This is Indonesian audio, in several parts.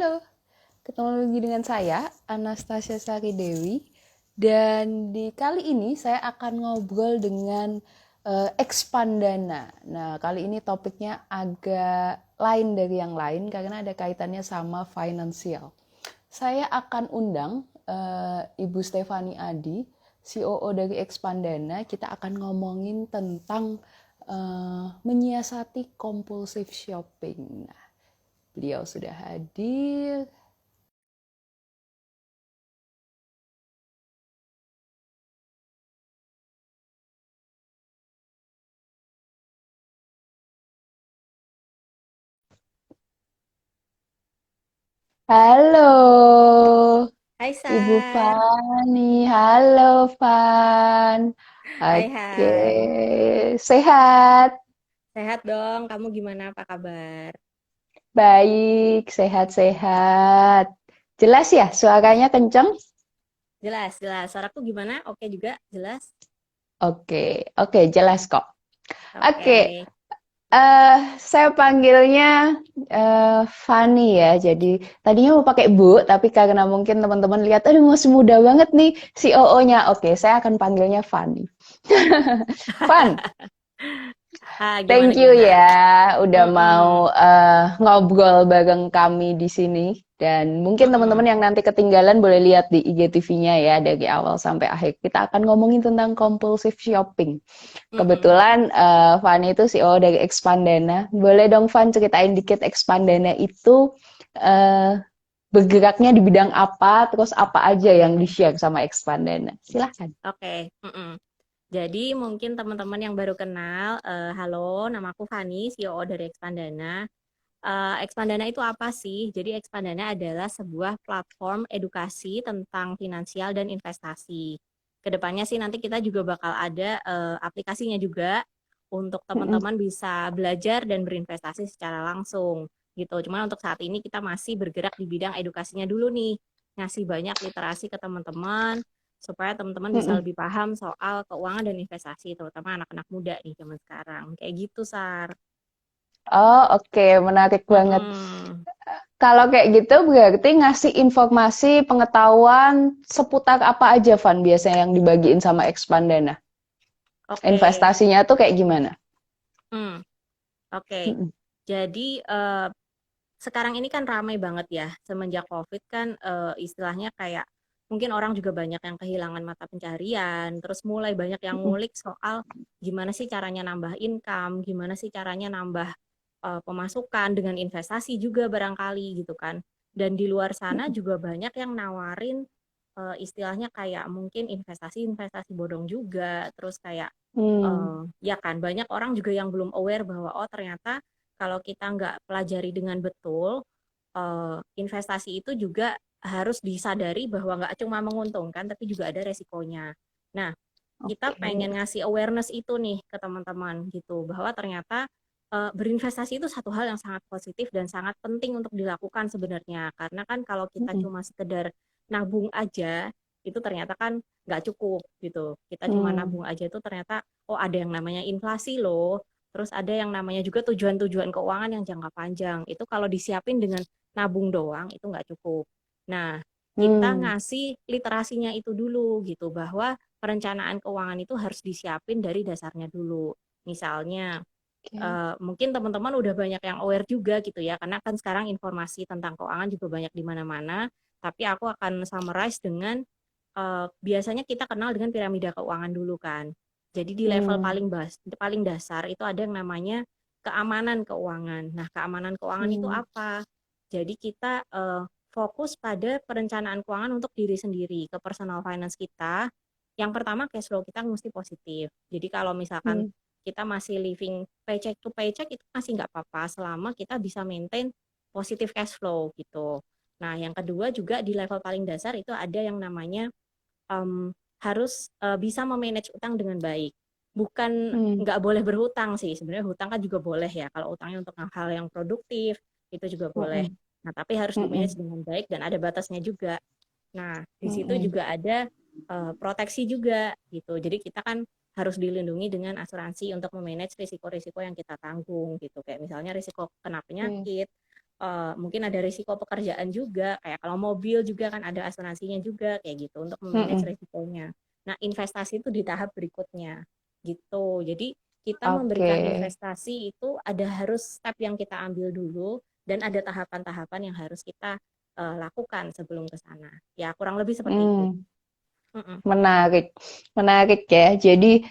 Halo, ketemu lagi dengan saya, Anastasia Sari Dewi. Dan di kali ini saya akan ngobrol dengan Expandana. Nah, kali ini topiknya agak lain dari yang lain karena ada kaitannya sama financial. Saya akan undang Ibu Stefani Adi, COO dari Expandana. Kita akan ngomongin tentang menyiasati compulsive shopping. Nah, beliau sudah hadir. Halo, Hai Ibu Sar, Fani. Halo, Fan. hai Oke, hai, sehat? sehat dong, kamu gimana, apa kabar? Baik, sehat-sehat. Jelas ya, suaranya kenceng? Jelas, jelas, suaraku gimana? Oke juga, jelas? Oke, oke, jelas kok. Oke, Oke, saya panggilnya Fani ya. Jadi tadinya mau pakai Bu, tapi karena mungkin teman-teman lihat, aduh masih muda banget nih COO-nya. Oke, saya akan panggilnya Fani. Fan, gimana, thank you gimana? ya udah Mm-mm, mau ngobrol bareng kami di sini. Dan mungkin teman-teman mm-mm, yang nanti ketinggalan boleh lihat di IGTV-nya ya dari awal sampai akhir. Kita akan ngomongin tentang compulsive shopping. mm-mm. Kebetulan Fanny itu CEO dari Expandana. Boleh dong Van ceritain dikit Expandana itu eh, bergeraknya di bidang apa, terus apa aja yang di-share sama Expandana. Silahkan. Oke, mm-mm. Jadi mungkin teman-teman yang baru kenal, halo, namaku Fani, CEO dari Expandana. Expandana itu apa sih? Jadi Expandana adalah sebuah platform edukasi tentang finansial dan investasi. Kedepannya sih nanti kita juga bakal ada aplikasinya juga untuk Mm-mm. teman-teman bisa belajar dan berinvestasi secara langsung gitu. Cuman untuk saat ini kita masih bergerak di bidang edukasinya dulu nih, ngasih banyak literasi ke teman-teman supaya teman-teman bisa Mm-mm. lebih paham soal keuangan dan investasi, terutama anak-anak muda nih zaman sekarang. Kayak gitu, Sar. Oh, oke, menarik banget. Mm-mm. Kalau kayak gitu berarti ngasih informasi, pengetahuan seputar apa aja Van biasanya yang dibagiin sama Expandana. Oke. Investasinya tuh kayak gimana? Hmm, oke. Mm-mm. Jadi sekarang ini kan ramai banget ya semenjak COVID kan istilahnya kayak mungkin orang juga banyak yang kehilangan mata pencarian, terus mulai banyak yang Mm-mm. ngulik soal gimana sih caranya nambah income, gimana sih caranya nambah pemasukan dengan investasi juga barangkali gitu kan. Dan di luar sana juga banyak yang nawarin istilahnya kayak mungkin investasi-investasi bodong juga, terus kayak Hmm. ya kan banyak orang juga yang belum aware bahwa oh ternyata kalau kita nggak pelajari dengan betul investasi itu juga harus disadari bahwa nggak cuma menguntungkan tapi juga ada resikonya. Nah, kita Oke. pengen ngasih awareness itu nih ke teman-teman gitu bahwa ternyata berinvestasi itu satu hal yang sangat positif dan sangat penting untuk dilakukan sebenarnya karena kan kalau kita Mm-mm. cuma sekedar nabung aja itu ternyata kan nggak cukup gitu, kita cuma Hmm. nabung aja itu ternyata oh ada yang namanya inflasi loh, terus ada yang namanya juga tujuan-tujuan keuangan yang jangka panjang itu kalau disiapin dengan nabung doang itu nggak cukup. Nah, kita Hmm. ngasih literasinya itu dulu gitu bahwa perencanaan keuangan itu harus disiapin dari dasarnya dulu. Misalnya, Oke. mungkin teman-teman udah banyak yang aware juga gitu ya, karena kan sekarang informasi tentang keuangan juga banyak di mana-mana. Tapi aku akan summarize dengan biasanya kita kenal dengan piramida keuangan dulu kan. Jadi di level Hmm. paling dasar itu ada yang namanya keamanan keuangan. Nah, keamanan keuangan itu Hmm. apa? Jadi kita fokus pada perencanaan keuangan untuk diri sendiri, ke personal finance kita. Yang pertama cash flow kita mesti positif. Jadi kalau misalkan Hmm. kita masih living paycheck to paycheck itu masih nggak apa-apa selama kita bisa maintain positif cash flow gitu. Nah, yang kedua juga di level paling dasar itu ada yang namanya harus bisa memanage utang dengan baik. Bukan Hmm. nggak boleh berhutang sih, sebenarnya hutang kan juga boleh ya, kalau utangnya untuk hal yang produktif, itu juga boleh. Mm-mm. Nah, tapi harus Mm-mm. di-manage dengan baik dan ada batasnya juga. Nah, di situ Mm-mm. juga ada proteksi juga gitu. Jadi kita kan harus dilindungi dengan asuransi untuk memanage risiko-risiko yang kita tanggung gitu. Kayak misalnya risiko kena Oke. penyakit, mungkin ada risiko pekerjaan juga, kayak kalau mobil juga kan ada asuransinya juga kayak gitu untuk memanage Mm-mm. risikonya. Nah, investasi itu di tahap berikutnya gitu. Jadi kita memberikan Oke. investasi itu ada harus step yang kita ambil dulu dan ada tahapan-tahapan yang harus kita lakukan sebelum ke sana. Ya, kurang lebih seperti itu. Hmm. Mm-mm. Menarik, menarik ya. Jadi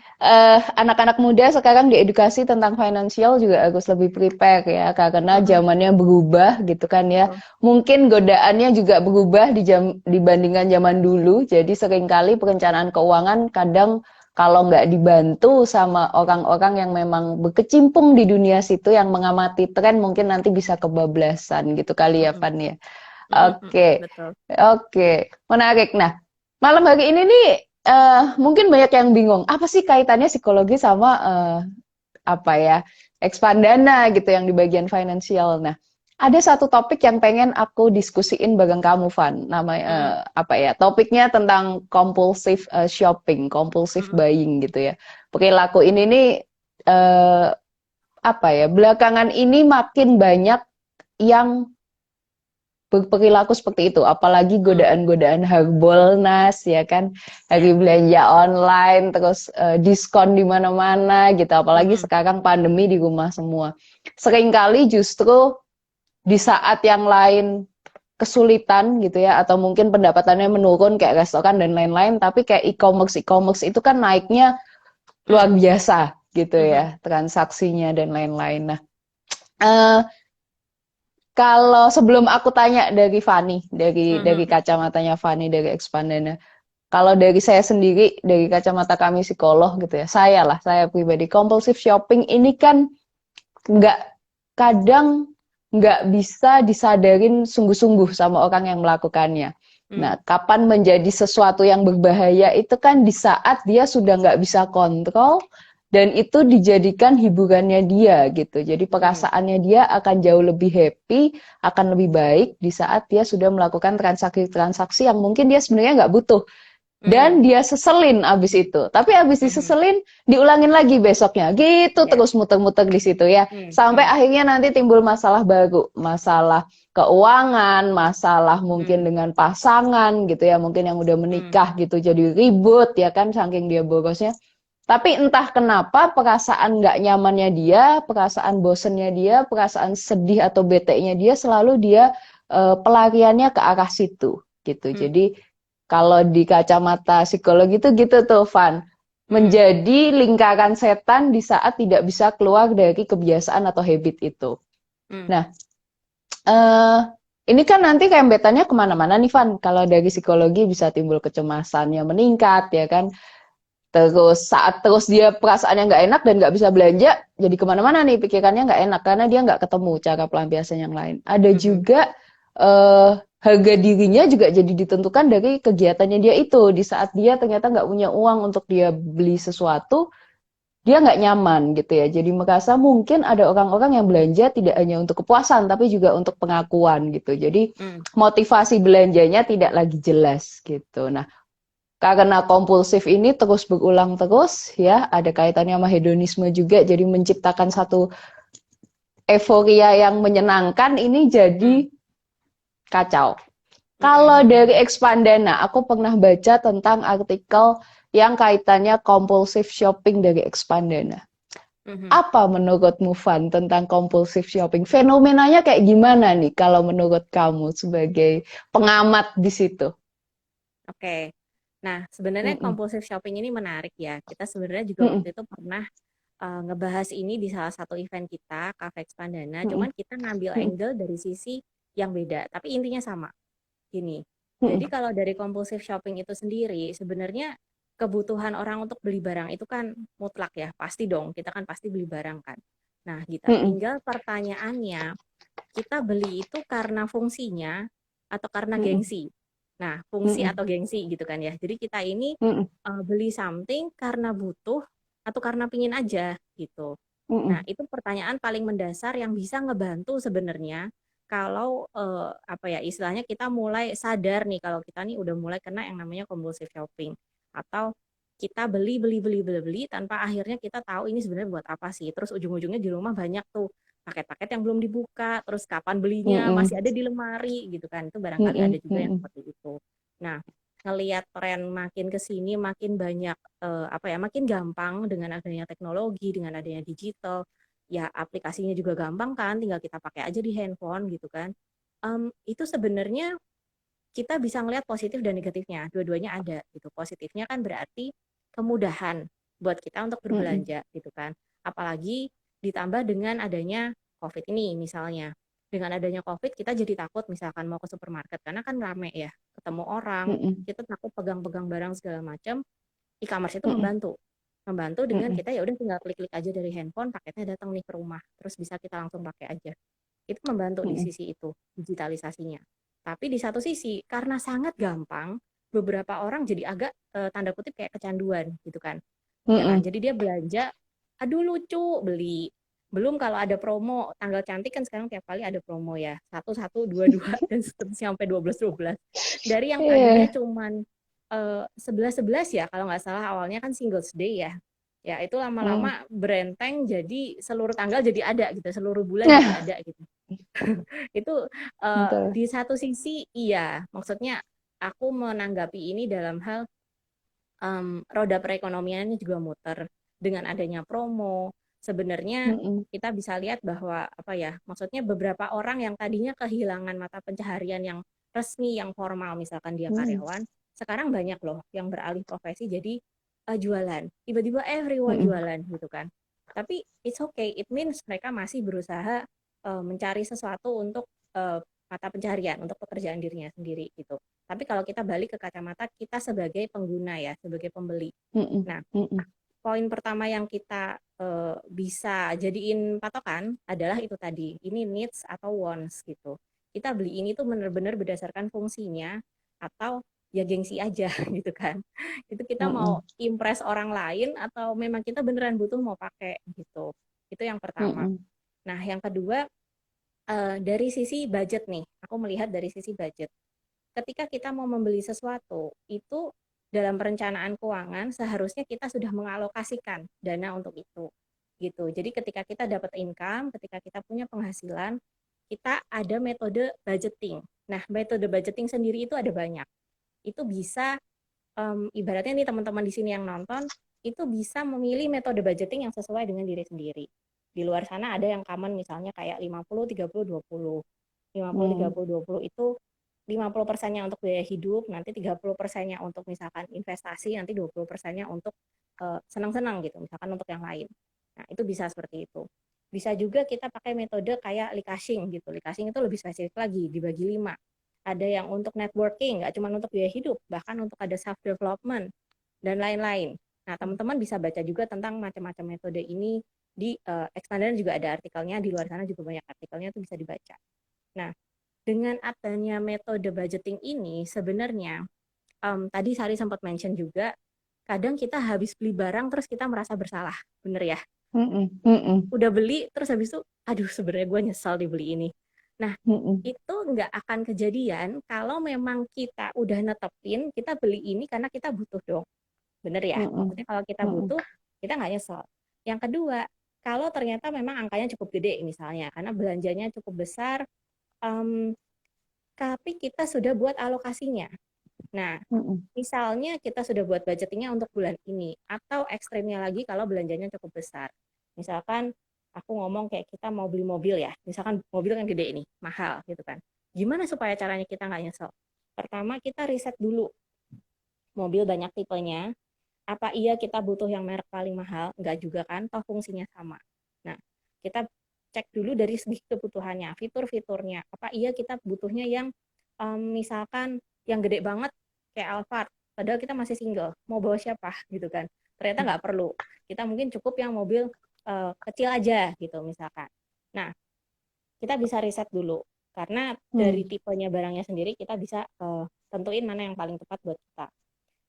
anak-anak muda sekarang diedukasi tentang finansial juga harus lebih prepare ya, karena Mm-mm. zamannya berubah gitu kan ya. Betul. Mungkin godaannya juga berubah dibandingkan zaman dulu. Jadi seringkali perencanaan keuangan kadang kalau nggak dibantu sama orang-orang yang memang berkecimpung di dunia situ yang mengamati tren mungkin nanti bisa kebablasan gitu kali ya, Mm-mm. Van ya. Mm-mm. Mm-mm. Oke, Betul. oke, menarik. Nah, malam hari ini nih mungkin banyak yang bingung, apa sih kaitannya psikologi sama apa ya, ekspandana gitu yang di bagian finansial. Nah, ada satu topik yang pengen aku diskusiin bareng kamu, Van. Namanya Mm-mm. apa ya? Topiknya tentang compulsive shopping, compulsive Mm-mm. buying gitu ya. Perilaku ini nih eh, apa ya? Belakangan ini makin banyak yang berperilaku seperti itu, apalagi Mm. godaan-godaan Harbolnas ya kan, Ya. hari belanja online, terus diskon di mana-mana gitu, apalagi Mm-mm. sekarang pandemi di rumah semua. Seringkali justru di saat yang lain kesulitan gitu ya, atau mungkin pendapatannya menurun kayak restoran dan lain-lain, tapi kayak e-commerce itu kan naiknya luar Mm. biasa gitu Mhm. ya, transaksinya dan lain-lain. Nah, eh, kalau sebelum aku tanya dari Fani, dari Mhm. kacamatanya Fani dari Expandana, kalau dari saya sendiri, dari kacamata kami psikolog gitu ya, saya pribadi, compulsive shopping ini kan nggak kadang nggak bisa disadarin sungguh-sungguh sama orang yang melakukannya. Nah, Mhm. kapan menjadi sesuatu yang berbahaya itu kan di saat dia sudah nggak bisa kontrol dan itu dijadikan hiburannya dia gitu. Jadi Mhm. perasaannya dia akan jauh lebih happy, akan lebih baik di saat dia sudah melakukan transaksi-transaksi yang mungkin dia sebenarnya nggak butuh. Mhm. Dan dia seselin abis itu. Tapi abis Mhm. diseselin, diulangin lagi besoknya. Gitu Ya. terus muter-muter di situ ya. Mhm. Sampai Mhm. akhirnya nanti timbul masalah baru. Masalah keuangan, masalah mungkin Mhm. dengan pasangan gitu ya. Mungkin yang udah Mhm. menikah gitu jadi ribut ya kan saking dia borosnya. Tapi entah kenapa perasaan nggak nyamannya dia, perasaan bosennya dia, perasaan sedih atau bete-nya dia selalu dia pelariannya ke arah situ gitu. Mhm. Jadi kalau di kacamata psikologi itu gitu tuh, Van. Mhm. Menjadi lingkaran setan di saat tidak bisa keluar dari kebiasaan atau habit itu. Mhm. Nah, eh, ini kan nanti rembetannya kemana-mana nih, Van. Kalau dari psikologi bisa timbul kecemasannya meningkat, ya kan? Terus saat terus dia perasaannya nggak enak dan nggak bisa belanja, jadi kemana-mana nih pikirannya nggak enak karena dia nggak ketemu cara pelampiasan yang lain. Ada Mhm. juga harga dirinya juga jadi ditentukan dari kegiatannya dia itu. Di saat dia ternyata nggak punya uang untuk dia beli sesuatu, dia nggak nyaman gitu ya. Jadi merasa mungkin ada orang-orang yang belanja tidak hanya untuk kepuasan, tapi juga untuk pengakuan gitu. Jadi Mhm. motivasi belanjanya tidak lagi jelas gitu. Nah, karena kompulsif ini terus berulang terus ya, ada kaitannya sama hedonisme juga, jadi menciptakan satu euforia yang menyenangkan ini jadi Mhm. kacau. Mhm. Kalau dari Mhm. Expandana, aku pernah baca tentang artikel yang kaitannya compulsive shopping dari Expandana. Mhm. Apa menurutmu, Van, tentang compulsive shopping? Fenomenanya kayak gimana nih kalau menurut kamu sebagai pengamat di situ? Oke. Nah, sebenarnya Mm-mm. compulsive shopping ini menarik ya. Kita sebenarnya juga Mm-mm. waktu itu pernah ngebahas ini di salah satu event kita, Cafe Expandana. Mm-mm. Cuman kita ngambil Mm-mm. angle dari sisi yang beda, tapi intinya sama. Gini, jadi Mm-mm. kalau dari compulsive shopping itu sendiri, sebenarnya kebutuhan orang untuk beli barang itu kan mutlak ya, pasti dong, kita kan pasti beli barang kan. Nah, kita Mm-mm. tinggal pertanyaannya, kita beli itu karena fungsinya atau karena Mm-mm. gengsi. Nah, fungsi Mm-mm. atau gengsi gitu kan ya. Jadi kita ini Mm-mm. beli something karena butuh atau karena pingin aja gitu. Nah, Mm-mm. itu pertanyaan paling mendasar yang bisa ngebantu sebenarnya kalau apa ya istilahnya kita mulai sadar nih kalau kita nih udah mulai kena yang namanya compulsive shopping atau kita beli beli beli beli beli tanpa akhirnya kita tahu ini sebenarnya buat apa sih. Terus ujung-ujungnya di rumah banyak tuh paket-paket yang belum dibuka, terus kapan belinya, Mm-mm. masih ada di lemari gitu kan. Itu barangkali ada Mm-mm. juga yang Mm-mm. seperti itu. Nah, ngelihat tren makin ke sini makin banyak makin gampang dengan adanya teknologi, dengan adanya digital. Ya aplikasinya juga gampang kan, tinggal kita pakai aja di handphone gitu kan. Itu sebenarnya kita bisa ngelihat positif dan negatifnya, dua-duanya ada gitu. Positifnya kan berarti kemudahan buat kita untuk Mm-mm. berbelanja gitu kan. Apalagi ditambah dengan adanya COVID ini misalnya. Dengan adanya COVID kita jadi takut misalkan mau ke supermarket karena kan rame ya, ketemu orang, Mm-mm. kita takut pegang-pegang barang segala macam. E-commerce itu Mm-mm. membantu. Membantu dengan Mm-mm. kita ya udah tinggal klik-klik aja dari handphone, paketnya datang nih ke rumah, terus bisa kita langsung pakai aja. Itu membantu di Mm-mm. sisi itu, digitalisasinya. Tapi di satu sisi, karena sangat gampang, beberapa orang jadi agak tanda kutip kayak kecanduan gitu kan. Ya kan? Mm-mm. Jadi dia belanja, aduh lucu, beli. Belum kalau ada promo, tanggal cantik kan sekarang tiap kali ada promo ya. Satu satu dua dua dan seterusnya sampai 12 12. Dari yang tadinya Iya. cuman 11 11 ya, kalau nggak salah awalnya kan Singles Day ya. Ya itu Mm. lama-lama berenteng jadi seluruh tanggal jadi ada gitu, seluruh bulan jadi Nah, ada gitu. Itu betul. di satu sisi iya, maksudnya aku menanggapi ini dalam hal roda perekonomiannya juga muter dengan adanya promo. Sebenarnya Mm-mm. kita bisa lihat bahwa apa ya, maksudnya beberapa orang yang tadinya kehilangan mata pencaharian yang resmi, yang formal, misalkan dia Mm. karyawan, sekarang banyak loh yang beralih profesi jadi jualan. Tiba-tiba everyone Mm-mm. jualan gitu kan. Tapi it's okay, it means mereka masih berusaha mencari sesuatu untuk mata pencaharian, untuk pekerjaan dirinya sendiri gitu. Tapi kalau kita balik ke kacamata kita sebagai pengguna ya, sebagai pembeli. Mm-mm. Nah, Mm-mm. poin pertama yang kita bisa jadiin patokan adalah itu tadi, ini needs atau wants gitu. Kita beli ini tuh benar-benar berdasarkan fungsinya atau ya gengsi aja gitu kan. Itu kita mau Mm-mm. impress orang lain atau memang kita beneran butuh mau pakai gitu. Itu yang pertama. Mm-mm. Nah, yang kedua dari sisi budget nih, aku melihat dari sisi budget ketika kita mau membeli sesuatu, itu dalam perencanaan keuangan seharusnya kita sudah mengalokasikan dana untuk itu. Gitu. Jadi ketika kita dapat income, ketika kita punya penghasilan, kita ada metode budgeting. Nah, metode budgeting sendiri itu ada banyak. Itu bisa ibaratnya nih teman-teman di sini yang nonton itu bisa memilih metode budgeting yang sesuai dengan diri sendiri. Di luar sana ada yang common misalnya kayak 50 30 20. 50 Mm. 30 20 itu 50%-nya untuk biaya hidup, nanti 30%-nya untuk misalkan investasi, nanti 20%-nya untuk senang-senang gitu, misalkan untuk yang lain. Nah, itu bisa seperti itu. Bisa juga kita pakai metode kayak Likasing gitu. Likasing itu lebih spesifik lagi, dibagi 5. Ada yang untuk networking, nggak cuma untuk biaya hidup, bahkan untuk ada self development dan lain-lain. Nah, teman-teman bisa baca juga tentang macam-macam metode ini di Expander juga ada artikelnya, di luar sana juga banyak artikelnya itu bisa dibaca. Nah, dengan adanya metode budgeting ini sebenarnya tadi Sari sempat mention juga kadang kita habis beli barang terus kita merasa bersalah, bener ya? Mm-mm. Mm-mm. Udah beli terus habis itu, aduh sebenarnya gue nyesal dibeli ini. Nah, Mm-mm. itu nggak akan kejadian kalau memang kita udah netepin kita beli ini karena kita butuh dong. Bener ya? Mm-mm. Maksudnya kalau kita Mm-mm. butuh, kita nggak nyesel. Yang kedua, kalau ternyata memang angkanya cukup gede misalnya, karena belanjanya cukup besar, um, tapi kita sudah buat alokasinya. Nah, Mm-mm. misalnya kita sudah buat budgetingnya untuk bulan ini, atau ekstrimnya lagi kalau belanjanya cukup besar. Misalkan aku ngomong kayak kita mau beli mobil ya, misalkan mobil kan gede ini, mahal gitu kan. Gimana supaya caranya kita nggak nyesel? Pertama kita riset dulu mobil banyak tipenya, apa iya kita butuh yang merek paling mahal? Enggak juga kan, toh fungsinya sama. Nah, kita cek dulu dari segi kebutuhannya, fitur-fiturnya. Apa iya kita butuhnya yang misalkan yang gede banget kayak Alphard, padahal kita masih single, mau bawa siapa gitu kan. Ternyata nggak perlu. Kita mungkin cukup yang mobil kecil aja gitu misalkan. Nah, kita bisa riset dulu karena dari Mm. tipenya barangnya sendiri kita bisa tentuin mana yang paling tepat buat kita.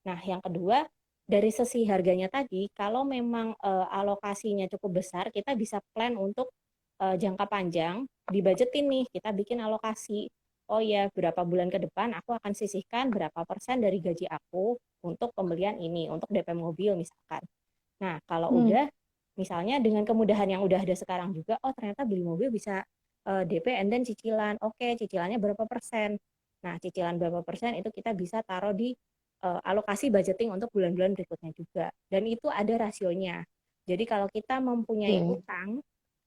Nah, yang kedua, dari sisi harganya tadi, kalau memang alokasinya cukup besar, kita bisa plan untuk jangka panjang, dibudgetin nih, kita bikin alokasi. Oh ya, berapa bulan ke depan aku akan sisihkan berapa persen dari gaji aku untuk pembelian ini, untuk DP mobil misalkan. Nah, kalau Mm. udah Misalnya dengan kemudahan yang udah ada sekarang juga, oh ternyata beli mobil bisa DP and then cicilan. Oke, cicilannya berapa persen? Nah, cicilan berapa persen itu kita bisa taruh di alokasi budgeting untuk bulan-bulan berikutnya juga. Dan itu ada rasionya. Jadi kalau kita mempunyai Oke. utang,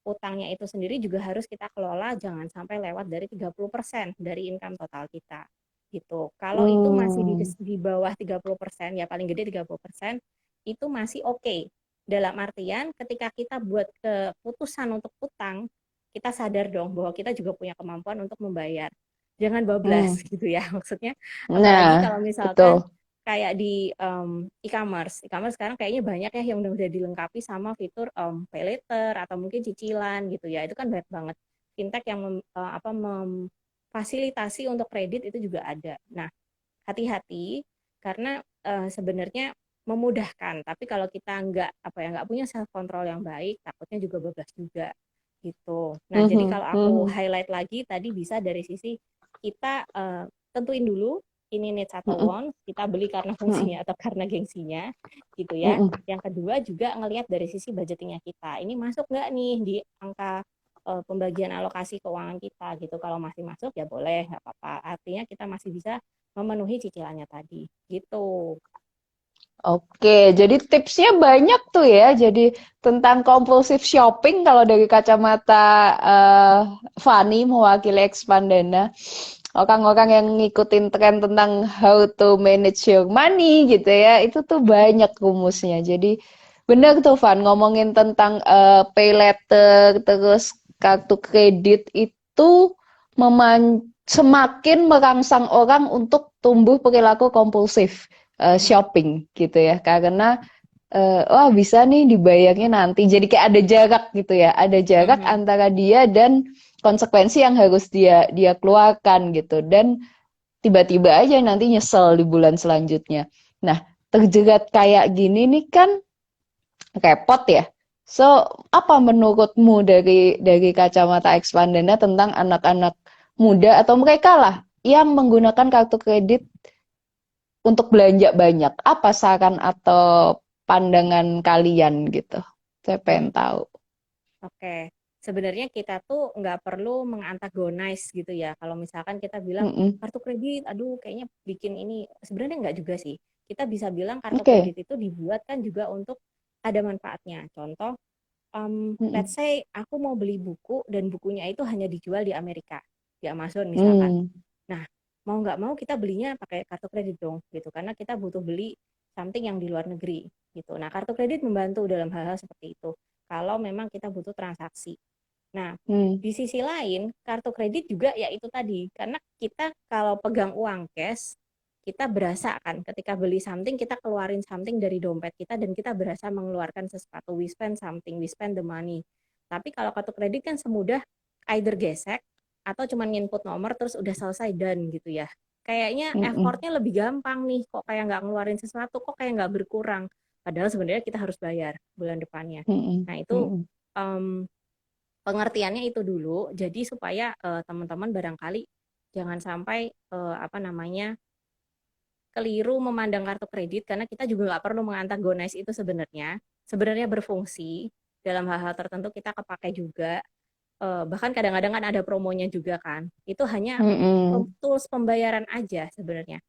utangnya itu sendiri juga harus kita kelola jangan sampai lewat dari 30% dari income total kita. Gitu. Kalau itu masih Hmm. di bawah 30%, ya paling gede 30%, itu masih oke. Dalam artian ketika kita buat keputusan untuk utang, kita sadar dong bahwa kita juga punya kemampuan untuk membayar. Jangan bablas Hmm. gitu ya maksudnya. Apalagi Nah, kalau betul. misalkan kayak di e-commerce. E-commerce sekarang kayaknya banyak ya yang udah dilengkapi sama fitur pay later atau mungkin cicilan gitu ya. Itu kan banyak banget. Fintech yang memfasilitasi untuk kredit itu juga ada. Nah, hati-hati karena sebenarnya memudahkan, tapi kalau kita nggak punya self control yang baik, takutnya juga bablas juga gitu. Nah, jadi Mhm, kalau aku mhm, highlight lagi tadi bisa dari sisi kita tentuin dulu ini needs atau mhm, want, kita beli karena mhm, fungsinya atau karena gengsinya gitu ya. mhm. Yang kedua juga ngelihat dari sisi budgetingnya kita. Ini masuk nggak nih di angka pembagian alokasi keuangan kita gitu. Kalau masih masuk ya boleh, nggak apa-apa. Artinya kita masih bisa memenuhi cicilannya tadi gitu. Oke, jadi tipsnya banyak tuh ya. Jadi tentang compulsive shopping kalau dari kacamata eh Fani mewakili Expandana, orang-orang yang ngikutin tren tentang how to manage your money gitu ya, itu tuh banyak rumusnya. Jadi bener tuh Van ngomongin tentang pay letter terus kartu kredit itu semakin merangsang orang untuk tumbuh perilaku kompulsif shopping gitu ya karena wah bisa nih dibayarnya nanti jadi kayak ada jarak gitu ya ada jarak Mhm. antara dia dan konsekuensi yang harus dia dia keluarkan gitu dan tiba-tiba aja nanti nyesel di bulan selanjutnya nah terjerat kayak gini nih kan repot ya so apa menurutmu dari kacamata Expandana tentang anak-anak muda atau mereka lah yang menggunakan kartu kredit untuk belanja banyak. Apa saran atau pandangan kalian gitu? Saya pengen Hmm, tahu. oke. Sebenarnya kita tuh nggak perlu mengantagonize gitu ya. Kalau misalkan kita bilang Mm-mm. kartu kredit, aduh kayaknya bikin ini. Sebenarnya nggak juga sih. Kita bisa bilang kartu Oke. kredit itu dibuat kan juga untuk ada manfaatnya. Contoh, let's Mm-mm. say aku mau beli buku dan bukunya itu hanya dijual di Amerika, di Amazon misalkan. Hmm. Nah, mau nggak mau kita belinya pakai kartu kredit dong, gitu. Karena kita butuh beli something yang di luar negeri, gitu. Nah, kartu kredit membantu dalam hal-hal seperti itu. Kalau memang kita butuh transaksi. Nah, Hmm. di sisi lain, kartu kredit juga ya itu tadi. Karena kita kalau pegang uang cash, kita berasa kan ketika beli something, kita keluarin something dari dompet kita dan kita berasa mengeluarkan sesuatu. We spend something, we spend the money. Tapi kalau kartu kredit kan semudah either gesek atau cuma input nomor terus udah selesai dan gitu ya. Kayaknya Mm-mm. effortnya lebih gampang nih, kok kayak nggak ngeluarin sesuatu, kok kayak nggak berkurang. Padahal sebenarnya kita harus bayar bulan depannya. Mm-mm. Nah itu Mm-mm. um, pengertiannya itu dulu, jadi supaya teman-teman barangkali jangan sampai apa namanya keliru memandang kartu kredit karena kita juga nggak perlu mengantagonize itu sebenarnya. Sebenarnya berfungsi dalam hal-hal tertentu kita kepakai juga. Bahkan kadang-kadang kan ada promonya juga kan. Itu hanya Mm-mm. tools pembayaran aja sebenarnya.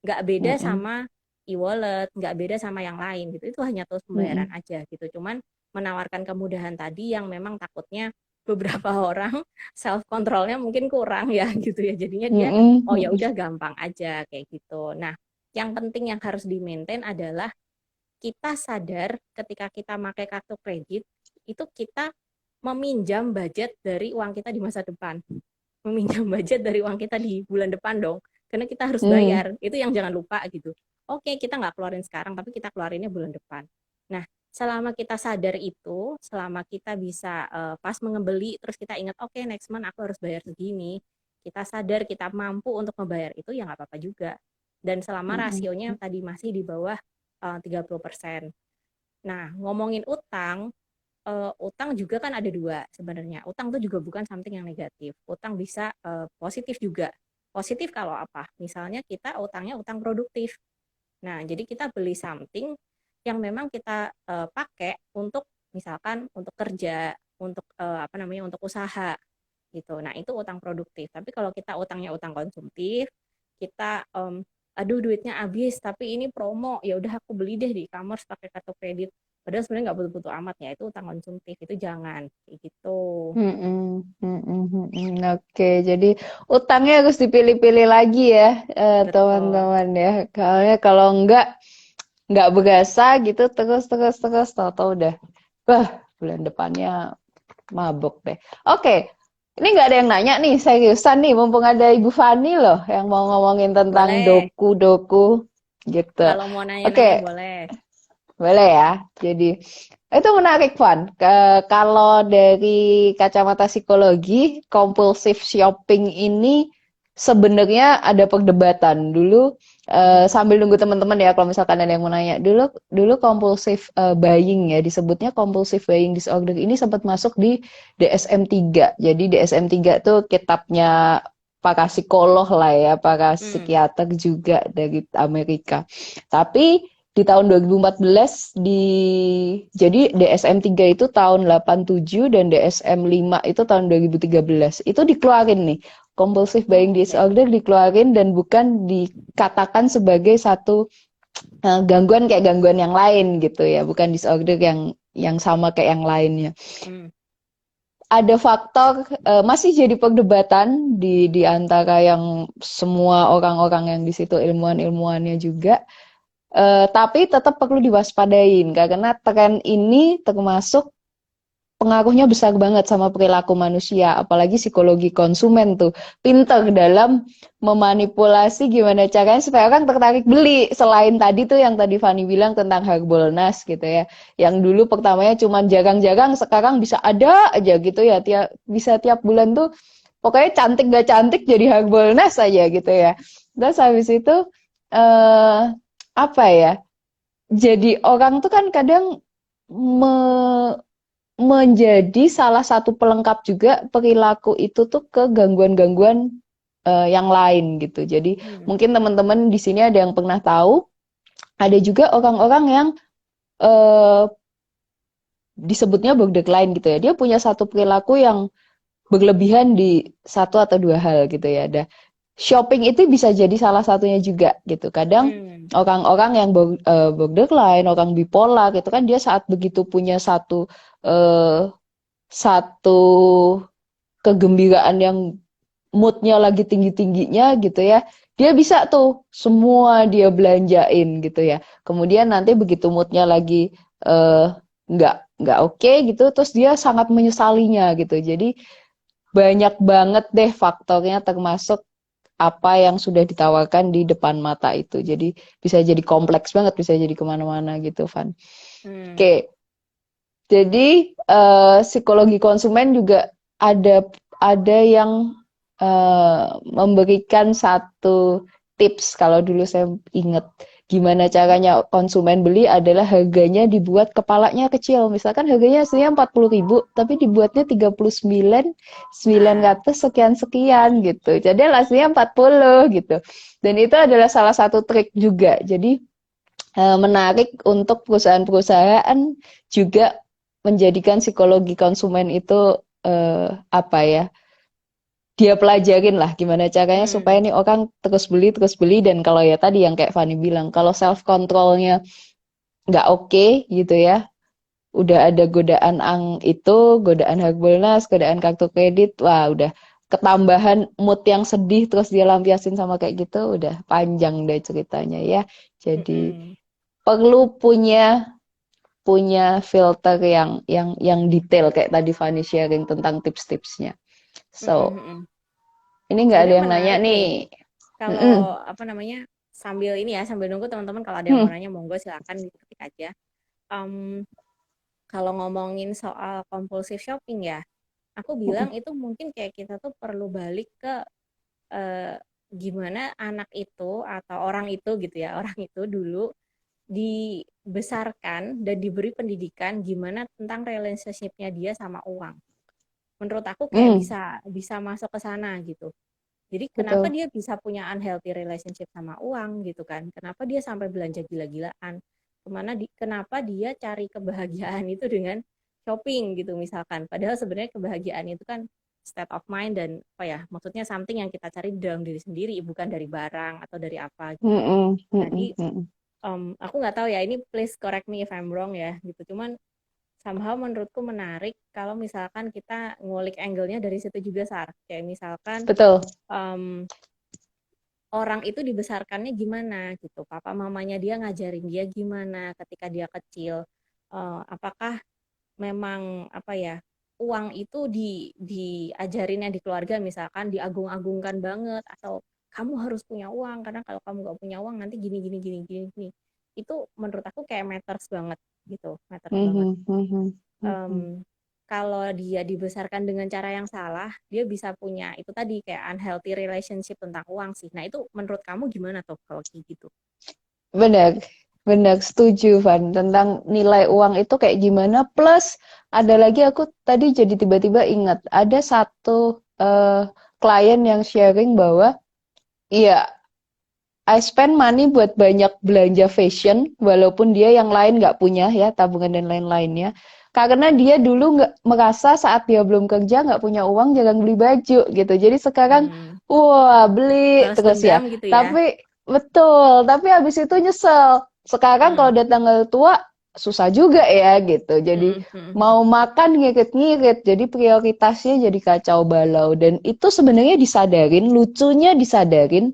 Nggak beda Mm-mm. sama e-wallet, nggak beda sama yang lain gitu. Itu hanya tools pembayaran Mm-mm. aja gitu. Cuman menawarkan kemudahan tadi yang memang takutnya beberapa orang self controlnya mungkin kurang ya gitu ya. Jadinya dia Mm-mm. oh ya Mm-mm. udah gampang aja kayak gitu. Nah, yang penting yang harus di maintain adalah kita sadar ketika kita pakai kartu kredit itu kita meminjam budget dari uang kita di masa depan. Meminjam budget dari uang kita di bulan depan dong. Karena kita harus Mm. bayar. Itu yang jangan lupa gitu. Oke, kita nggak keluarin sekarang, tapi kita keluarinnya bulan depan. Nah, selama kita sadar itu, selama kita bisa pas mengembeli, terus kita ingat, oke, next month aku harus bayar segini. Kita sadar, kita mampu untuk membayar itu, ya nggak apa-apa juga. Dan selama Mm-mm. rasionya tadi masih di bawah 30%. Nah, ngomongin utang, utang juga kan ada dua sebenarnya. Utang tuh juga bukan something yang negatif. Utang bisa positif juga. Positif kalau apa? Misalnya kita utangnya utang produktif. Nah, jadi kita beli something yang memang kita pakai untuk misalkan untuk kerja, untuk untuk usaha gitu. Nah, itu utang produktif. Tapi kalau kita utangnya utang konsumtif, kita aduh duitnya habis, tapi ini promo, ya udah aku beli deh di e-commerce pakai kartu kredit. Padahal sebenarnya nggak butuh-butuh amat ya, itu utang konsumtif, itu jangan kayak gitu. Mm-mm, mm-mm, mm-mm. Oke, jadi utangnya harus dipilih-pilih lagi ya, Betul. teman-teman ya. Kalau nggak berasa gitu terus, tahu-tahu udah, wah bulan depannya mabuk deh. Oke, ini nggak ada yang nanya nih, seriusan nih, mumpung ada Ibu Fani loh yang mau ngomongin tentang Boleh. doku-doku gitu. Kalau mau nanya-nanya Oke, boleh. boleh ya. Jadi itu menarik, Van. Kalau dari kacamata psikologi, compulsive shopping ini sebenarnya ada perdebatan. Dulu Mm-mm. sambil nunggu teman-teman ya, kalau misalkan ada yang mau nanya. Dulu compulsive buying ya, disebutnya compulsive buying disorder ini sempat masuk di DSM-3. Jadi DSM-3 tuh kitabnya para psikolog lah ya, para Mm. psikiater juga dari Amerika. Tapi di tahun 2014 jadi DSM-3 itu tahun 87 dan DSM-5 itu tahun 2013. Itu dikeluarin nih. Compulsive buying Oh, oke. disorder dikeluarin dan bukan dikatakan sebagai satu gangguan kayak gangguan yang lain gitu ya, bukan disorder yang sama kayak yang lainnya. Mm. Ada faktor masih jadi perdebatan di antara yang semua orang-orang yang di situ ilmuwan-ilmuwannya juga. Tapi tetap perlu diwaspadain karena tren ini termasuk pengaruhnya besar banget sama perilaku manusia, apalagi psikologi konsumen tuh pinter dalam memanipulasi gimana caranya supaya orang tertarik beli. Selain tadi tuh yang tadi Fani bilang tentang Harbolnas gitu ya, yang dulu pertamanya cuman jarang-jarang, sekarang bisa ada aja gitu ya, bisa tiap bulan tuh pokoknya cantik gak cantik jadi Harbolnas aja gitu ya. Terus habis itu eh apa ya? Jadi orang tuh kan kadang me- menjadi salah satu pelengkap juga perilaku itu tuh ke gangguan-gangguan yang lain gitu. Jadi Mm. mungkin teman-teman di sini ada yang pernah tahu, ada juga orang-orang yang eh, disebutnya borderline gitu ya. Dia punya satu perilaku yang berlebihan di satu atau dua hal gitu ya. Ada shopping itu bisa jadi salah satunya juga gitu. Kadang Mm. orang-orang yang borderline, orang bipolar gitu kan dia saat begitu punya eh, satu kegembiraan yang moodnya lagi tinggi-tingginya gitu ya, dia bisa tuh semua dia belanjain gitu ya. Kemudian nanti begitu moodnya lagi eh, nggak oke gitu, terus dia sangat menyesalinya gitu. Jadi banyak banget deh faktornya termasuk apa yang sudah ditawarkan di depan mata itu. Jadi bisa jadi kompleks banget, bisa jadi kemana-mana gitu, Van. Mm. Oke, jadi psikologi konsumen juga ada yang memberikan satu tips kalau dulu saya ingat gimana caranya konsumen beli adalah harganya dibuat kepalanya kecil. Misalkan harganya aslinya 40.000 tapi dibuatnya 39 Nah, 900 sekian-sekian gitu. Jadi aslinya 40 gitu. Dan itu adalah salah satu trik juga. Jadi menarik untuk perusahaan-perusahaan juga menjadikan psikologi konsumen itu apa ya, dia pelajarin lah gimana caranya supaya mm. nih orang terus beli dan kalau ya tadi yang kayak Fanny bilang kalau self controlnya nggak oke gitu ya, udah ada godaan godaan Harbolnas, godaan kartu kredit, wah udah ketambahan mood yang sedih terus dia lampiasin sama kayak gitu, udah panjang deh ceritanya ya. Jadi Mm-mm. perlu punya punya filter yang detail kayak tadi Fanny sharing tentang tips-tipsnya. Mm-mm. So, Mm-mm. ini nggak ada Sebenarnya yang nanya menarik nih. nih. Mm-mm. Kalau sambil ini ya, sambil nunggu teman-teman kalau ada yang mau Hmm. nanya monggo silakan diketik aja. Em, Kalau ngomongin soal compulsive shopping ya, aku bilang itu mungkin kayak kita tuh perlu balik ke eh, gimana anak itu atau orang itu gitu ya, orang itu dulu dibesarkan dan diberi pendidikan gimana tentang relationship-nya dia sama uang. Menurut aku kayak Hmm. bisa bisa masuk ke sana gitu. Jadi kenapa Betul. dia bisa punya unhealthy relationship sama uang gitu kan? Kenapa dia sampai belanja gila-gilaan? Kenapa dia cari kebahagiaan itu dengan shopping gitu misalkan. Padahal sebenarnya kebahagiaan itu kan state of mind dan apa ya, maksudnya something yang kita cari dalam diri sendiri, bukan dari barang atau dari apa gitu. Mm-mm, Jadi mm-mm, mm-mm. aku nggak tahu ya, ini please correct me if I'm wrong ya gitu. Cuman somehow menurutku menarik kalau misalkan kita ngulik angle-nya dari situ juga, Sar. Kayak misalkan Betul. em, orang itu dibesarkannya gimana gitu, papa mamanya dia ngajarin dia gimana ketika dia kecil. Apakah memang apa ya, uang itu diajarinnya di keluarga misalkan diagung-agungkan banget, atau kamu harus punya uang karena kalau kamu nggak punya uang nanti gini gini gini gini gini. Itu menurut aku kayak matters banget gitu, matters banget. Mhm, mhm, mhm. Em, Kalau dia dibesarkan dengan cara yang salah, dia bisa punya itu tadi kayak unhealthy relationship tentang uang sih. Nah, itu menurut kamu gimana tuh kalau kayak gitu? Benar, benar setuju Van tentang nilai uang itu kayak gimana. Plus ada lagi aku tadi jadi tiba-tiba ingat ada satu klien yang sharing bahwa iya I spend money buat banyak belanja fashion walaupun dia yang lain nggak punya ya tabungan dan lain-lainnya. Karena dia dulu nggak merasa saat dia belum kerja nggak punya uang jangan beli baju gitu. Jadi sekarang Hmm, wah beli balas terus dendam ya. gitu ya? Tapi betul, tapi habis itu nyesel. Sekarang Hmm, kalau udah tanggal tua susah juga ya gitu. Jadi hmm, hmm, hmm, mau makan ngirit-ngirit, jadi prioritasnya jadi kacau balau dan itu sebenarnya disadarin, lucunya disadarin,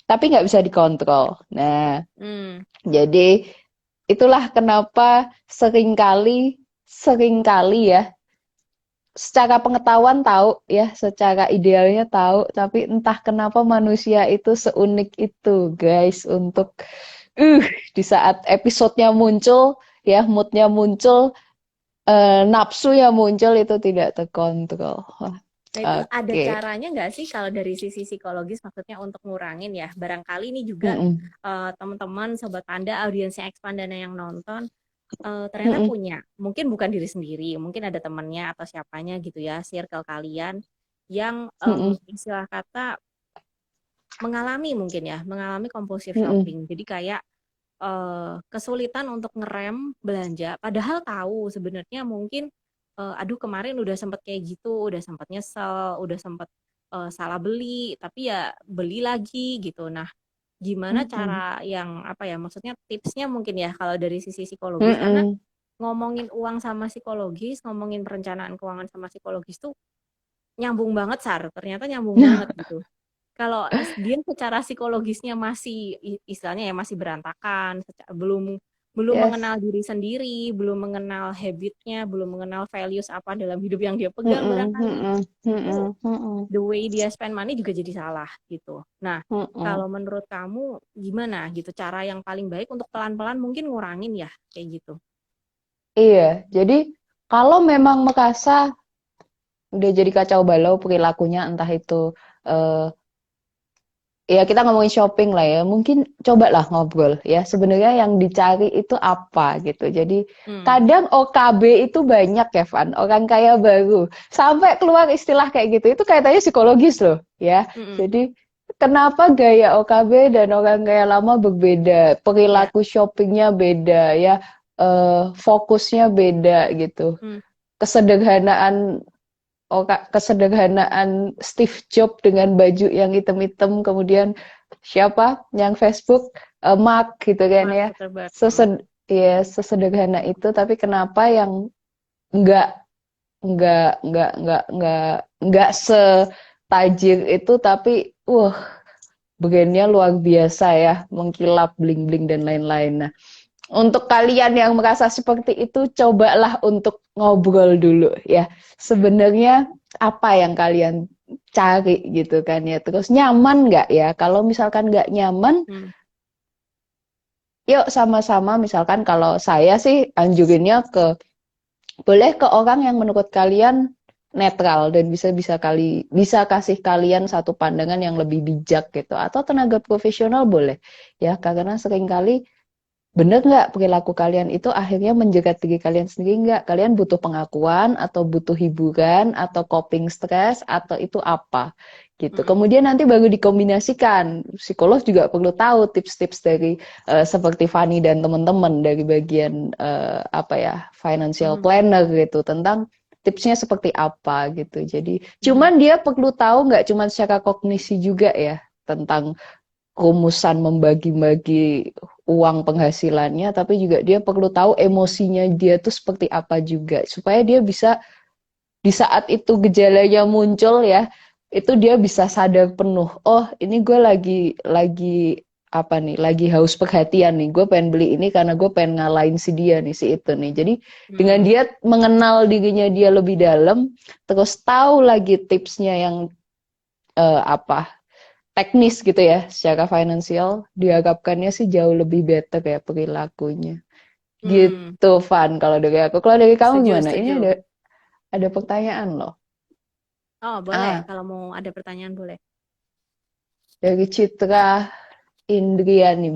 tapi nggak bisa dikontrol. Nah, hmm, jadi itulah kenapa seringkali ya, secara pengetahuan tahu ya, secara idealnya tahu, tapi entah kenapa manusia itu seunik itu, guys, untuk uh di saat episodenya muncul, ya, moodnya muncul, nafsu yang muncul itu tidak terkontrol. Wah, Nah, itu ada oke. caranya nggak sih kalau dari sisi psikologis, maksudnya untuk ngurangin ya? Barangkali ini juga Mm-mm. teman-teman, sobat Panda, audiensnya Expandana yang nonton ternyata Mm-mm. punya, mungkin bukan diri sendiri, mungkin ada temennya atau siapanya gitu ya, circle kalian yang Mm-mm. istilah kata mengalami, mungkin ya, mengalami compulsive Mm-mm. shopping. Jadi kayak kesulitan untuk ngerem belanja, padahal tahu sebenarnya mungkin, aduh kemarin udah sempet kayak gitu, udah sempet nyesel, udah sempet salah beli, tapi ya beli lagi gitu. Nah, gimana Mm-mm. cara yang apa ya, maksudnya tipsnya mungkin ya kalau dari sisi psikologis, karena Mm-mm. ngomongin uang sama psikologis, ngomongin perencanaan keuangan sama psikologis tuh nyambung banget, Sar. Ternyata nyambung banget gitu. Kalau dia secara psikologisnya masih istilahnya ya masih berantakan, belum belum Yes. mengenal diri sendiri, belum mengenal habitnya, belum mengenal values apa dalam hidup yang dia pegang Mm-mm. barangkali, Mm-mm. itu Mm-mm. Mm-mm. the way dia spend money juga jadi salah gitu. Nah, Mm-mm. kalau menurut kamu gimana gitu cara yang paling baik untuk pelan-pelan mungkin ngurangin ya kayak gitu? Iya, jadi kalau memang merasa udah jadi kacau balau perilakunya, entah itu eh, ya kita ngomongin shopping lah ya, mungkin cobalah ngobrol ya. Sebenarnya yang dicari itu apa gitu. Jadi Hmm, kadang OKB itu banyak ya, Van, orang kaya baru. Sampai keluar istilah kayak gitu, itu kaitannya psikologis loh ya. mm-mm, Jadi kenapa gaya OKB dan orang kaya lama berbeda, ya, perilaku shoppingnya beda ya, fokusnya beda gitu. hmm, Kesederhanaan kesederhanaan Steve Jobs dengan baju yang hitam-hitam, kemudian siapa yang Facebook, Mark gitu kan Mark ya, Zuckerberg, ya sesederhana itu, tapi kenapa yang nggak nggak setajir itu, tapi brandnya luar biasa ya, mengkilap, bling-bling dan lain-lain. Nah, untuk kalian yang merasa seperti itu, cobalah untuk ngobrol dulu ya. Sebenarnya apa yang kalian cari gitu kan ya. Terus nyaman nggak ya? Kalau misalkan nggak nyaman, hmm, yuk sama-sama. Misalkan kalau saya sih anjurinnya boleh ke orang yang menurut kalian netral dan bisa kasih kalian satu pandangan yang lebih bijak gitu. Atau tenaga profesional boleh ya. Karena seringkali bener nggak perilaku kalian itu akhirnya menjerat diri kalian sendiri nggak? Kalian butuh pengakuan atau butuh hiburan atau coping stress atau itu apa? gitu. Mm-mm. Kemudian nanti baru dikombinasikan. Psikolog juga perlu tahu tips-tips dari seperti Fani dan teman-teman dari bagian apa ya, financial Mm. planner gitu, tentang tipsnya seperti apa gitu. Jadi Mm. cuman dia perlu tahu nggak cuma secara kognisi juga ya tentang rumusan membagi-bagi uang penghasilannya, tapi juga dia perlu tahu emosinya dia tuh seperti apa juga supaya dia bisa di saat itu gejalanya muncul ya, itu dia bisa sadar penuh. Oh, ini gue lagi apa nih? Lagi haus perhatian nih. Gue pengen beli ini karena gue pengen ngalahin si dia nih, si itu nih. Jadi dengan Mm. dia mengenal dirinya dia lebih dalam, terus tahu lagi tipsnya yang apa teknis gitu ya, secara finansial, diharapkannya sih jauh lebih better ya perilakunya. Mm. Gitu, Van. Kalau dari aku, kalau dari kamu Setuju, gimana? Ini setuju. ada pertanyaan loh. Oh, boleh. Ah, Kalau mau ada pertanyaan, boleh. dari Citra Indriani.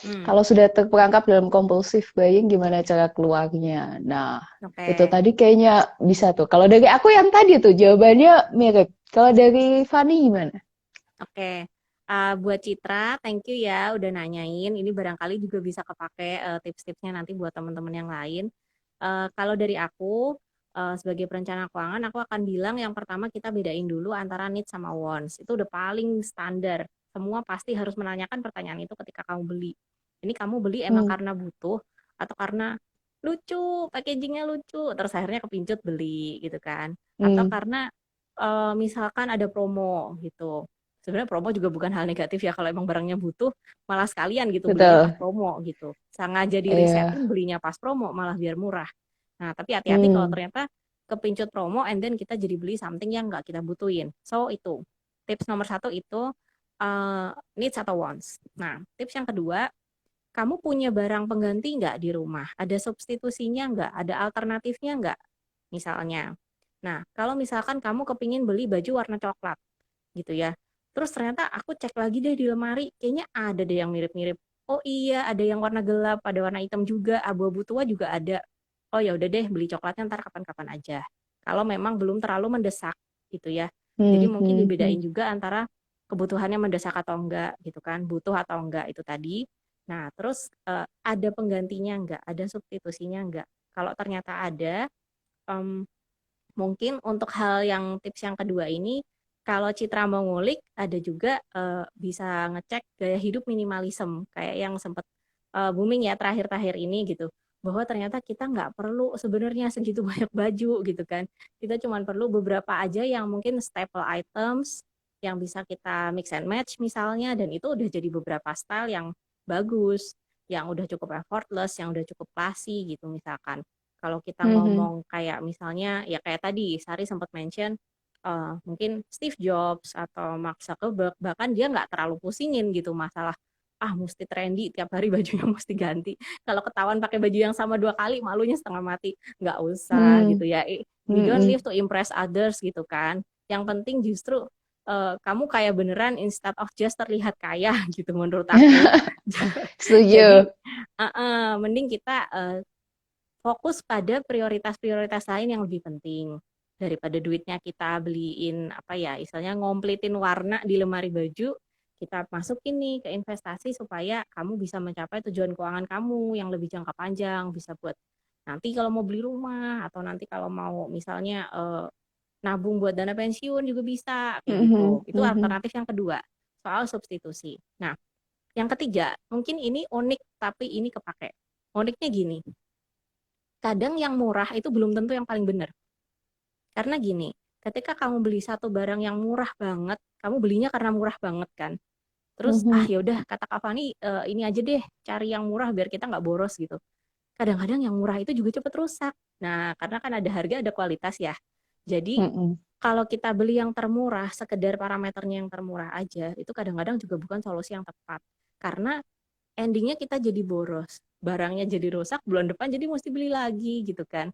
Hmm, Kalau sudah terperangkap dalam compulsive buying, gimana cara keluarnya? Nah, itu oke. tadi kayaknya bisa tuh. Kalau dari aku yang tadi tuh, jawabannya mirip. Kalau dari Fanny gimana? Oke. Buat Citra, thank you ya udah nanyain. Ini barangkali juga bisa kepake tips-tipsnya nanti buat teman-teman yang lain. Kalau dari aku, sebagai perencana keuangan, aku akan bilang yang pertama kita bedain dulu antara needs sama wants. Itu udah paling standar. Semua pasti harus menanyakan pertanyaan itu ketika kamu beli. Ini kamu beli emang Hmm, karena butuh atau karena lucu, packagingnya lucu, terus akhirnya kepincut beli gitu kan. Atau hmm, karena misalkan ada promo gitu. Sebenarnya promo juga bukan hal negatif ya kalau emang barangnya butuh, malah sekalian gitu belinya pas betul. promo gitu. Sengaja di Iya. resetin belinya pas promo malah biar murah. Nah, tapi hati-hati kalau Hmm, ternyata kepincut promo and then kita jadi beli something yang nggak kita butuhin. So itu tips nomor satu itu needs atau wants. Nah, tips yang kedua, kamu punya barang pengganti nggak di rumah? Ada substitusinya nggak? Ada alternatifnya nggak? Misalnya. Nah, kalau misalkan kamu kepingin beli baju warna coklat, gitu ya. Terus ternyata aku cek lagi deh di lemari, kayaknya ada deh yang mirip-mirip. Oh iya, ada yang warna gelap, ada warna hitam juga, abu-abu tua juga ada. Oh ya udah deh, beli coklatnya ntar kapan-kapan aja. Kalau memang belum terlalu mendesak, gitu ya. Jadi hmm, mungkin hmm, hmm. dibedain juga antara kebutuhannya mendesak atau enggak, gitu kan. Butuh atau enggak itu tadi. Nah, terus ada penggantinya enggak, ada substitusinya enggak. Kalau ternyata ada, em, mungkin untuk hal yang tips yang kedua ini, kalau Citra mau ngulik, ada juga bisa ngecek gaya hidup minimalism, kayak yang sempat booming ya terakhir-terakhir ini gitu. Bahwa ternyata kita nggak perlu sebenarnya segitu banyak baju gitu kan. Kita cuma perlu beberapa aja yang mungkin staple items, yang bisa kita mix and match misalnya, dan itu udah jadi beberapa style yang bagus, yang udah cukup effortless, yang udah cukup classy gitu misalkan. Kalau kita Hmm, hmm. ngomong kayak misalnya ya kayak tadi Sari sempat mention mungkin Steve Jobs atau Mark Zuckerberg, bahkan dia nggak terlalu pusingin gitu masalah mesti trendy tiap hari bajunya mesti ganti. Kalau ketahuan pakai baju yang sama 2 kali malunya setengah mati. Nggak usah Hmm, gitu ya. We hmm, don't hmm. live to impress others gitu kan. Yang penting justru kamu kaya beneran instead of just terlihat kaya gitu menurut aku. Jadi Setuju. mending kita fokus pada prioritas-prioritas lain yang lebih penting daripada duitnya kita beliin apa ya istilahnya ngomplitin warna di lemari baju, kita masukin nih ke investasi supaya kamu bisa mencapai tujuan keuangan kamu yang lebih jangka panjang, bisa buat nanti kalau mau beli rumah atau nanti kalau mau misalnya nabung buat dana pensiun juga bisa kayak Hmm, hmm, gitu. Itu hmm, hmm. alternatif yang kedua, soal substitusi. Nah, yang ketiga mungkin ini unik tapi ini kepake. Uniknya gini, kadang yang murah itu belum tentu yang paling benar. Karena gini, ketika kamu beli satu barang yang murah banget, kamu belinya karena murah banget kan. Terus Mhm. ya udah kata Kak Fani, ini aja deh cari yang murah biar kita nggak boros gitu. Kadang-kadang yang murah itu juga cepet rusak. Nah, karena kan ada harga ada kualitas ya. Jadi Mhm. kalau kita beli yang termurah, sekedar parameternya yang termurah aja, itu kadang-kadang juga bukan solusi yang tepat. Karena endingnya kita jadi boros, barangnya jadi rusak, bulan depan jadi mesti beli lagi gitu kan.